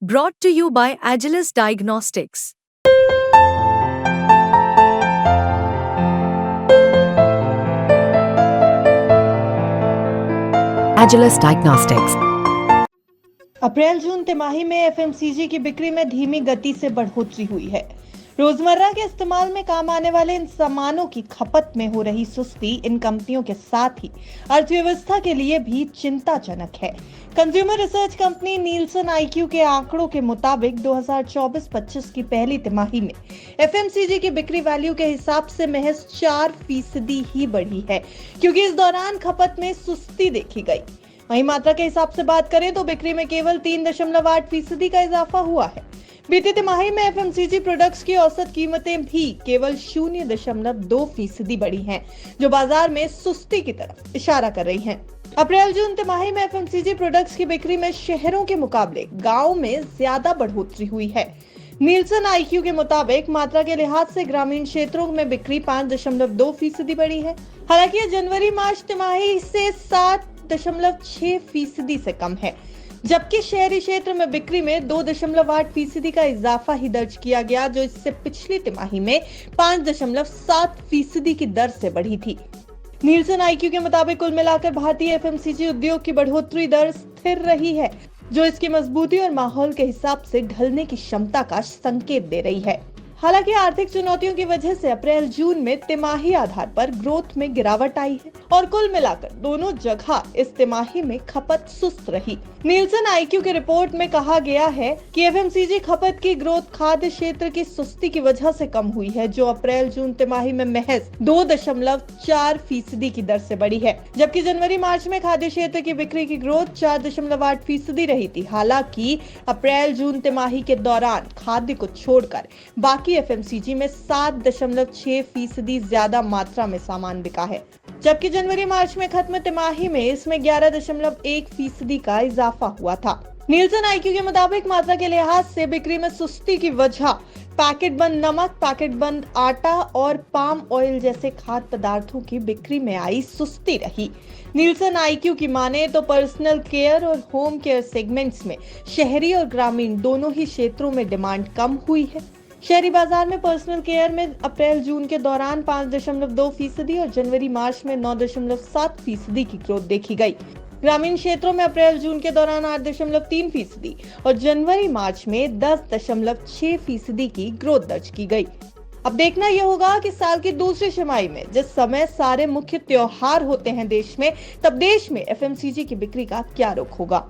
Brought to you by Agilus Diagnostics. Agilus Diagnostics. अप्रैल जून तिमाही में FMCG की बिक्री में धीमी गति से बढ़ोतरी हुई है। रोजमर्रा के इस्तेमाल में काम आने वाले इन सामानों की खपत में हो रही सुस्ती इन कंपनियों के साथ ही अर्थव्यवस्था के लिए भी चिंताजनक है। Consumer research company Nielsen IQ के आंकड़ों के मुताबिक 2024-25 की पहली तिमाही में एफएमसीजी की बिक्री वैल्यू के हिसाब से महज 4% ही बढ़ी है, क्योंकि इस दौरान खपत में सुस्ती देखी गई। वहीं मात्रा के हिसाब से बात करें तो बिक्री में केवल 3.8% का इजाफा हुआ है। बीते तिमाही में एफएमसीजी प्रोडक्ट्स की औसत कीमतें भी केवल 0.2% बढ़ी हैं, जो बाजार में सुस्ती की तरफ इशारा कर रही हैं। अप्रैल जून तिमाही में एफएमसीजी प्रोडक्ट्स की बिक्री में शहरों के मुकाबले गांव में ज्यादा बढ़ोतरी हुई है। नीलसन आईक्यू के मुताबिक मात्रा के लिहाज से ग्रामीण क्षेत्रों में बिक्री 5.2% बढ़ी है। हालांकि यह जनवरी मार्च तिमाही से 7.6% से कम है, जबकि शहरी क्षेत्र में बिक्री में 2.8% का इजाफा ही दर्ज किया गया, जो इससे पिछली तिमाही में 5.7% की दर से बढ़ी थी। नीलसन आईक्यू के मुताबिक कुल मिलाकर भारतीय एफएमसीजी उद्योग की बढ़ोतरी दर स्थिर रही है, जो इसकी मजबूती और माहौल के हिसाब से ढलने की क्षमता का संकेत दे रही है। हालांकि आर्थिक चुनौतियों की वजह से अप्रैल जून में तिमाही आधार पर ग्रोथ में गिरावट आई है और कुल मिलाकर दोनों जगह इस तिमाही में खपत सुस्त रही। नीलसन आईक्यू की रिपोर्ट में कहा गया है कि एफएमसीजी खपत की ग्रोथ खाद्य क्षेत्र की सुस्ती की वजह से कम हुई है, जो अप्रैल जून तिमाही में महज 2.4% की दर से बढ़ी है, जबकि जनवरी मार्च में खाद्य क्षेत्र की बिक्री की ग्रोथ 4.8% रही थी। हालांकि अप्रैल जून तिमाही के दौरान खाद्य को छोड़कर बाकी एफएमसीजी में 7.6% ज्यादा मात्रा में सामान बिका है, जबकि जनवरी मार्च में खत्म तिमाही में इसमें 11.1% का इजाफा हुआ था। नीलसन आईक्यू के मुताबिक मात्रा के लिहाज से बिक्री में सुस्ती की वजह पैकेट बंद नमक, पैकेट बंद आटा और पाम ऑयल जैसे खाद्य पदार्थों की बिक्री में आई सुस्ती रही। नीलसन आईक्यू की माने तो पर्सनल केयर और होम केयर सेगमेंट्स में शहरी और ग्रामीण दोनों ही क्षेत्रों में डिमांड कम हुई है। शहरी बाजार में पर्सनल केयर में अप्रैल जून के दौरान 5.2% और जनवरी मार्च में 9.7% की ग्रोथ देखी गई। ग्रामीण क्षेत्रों में अप्रैल जून के दौरान 8.3% और जनवरी मार्च में 10.6% की ग्रोथ दर्ज की गई। अब देखना यह होगा कि साल की दूसरी छमाही में जिस समय सारे मुख्य त्योहार होते हैं देश में, तब देश में एफएमसीजी की बिक्री का क्या रुख होगा।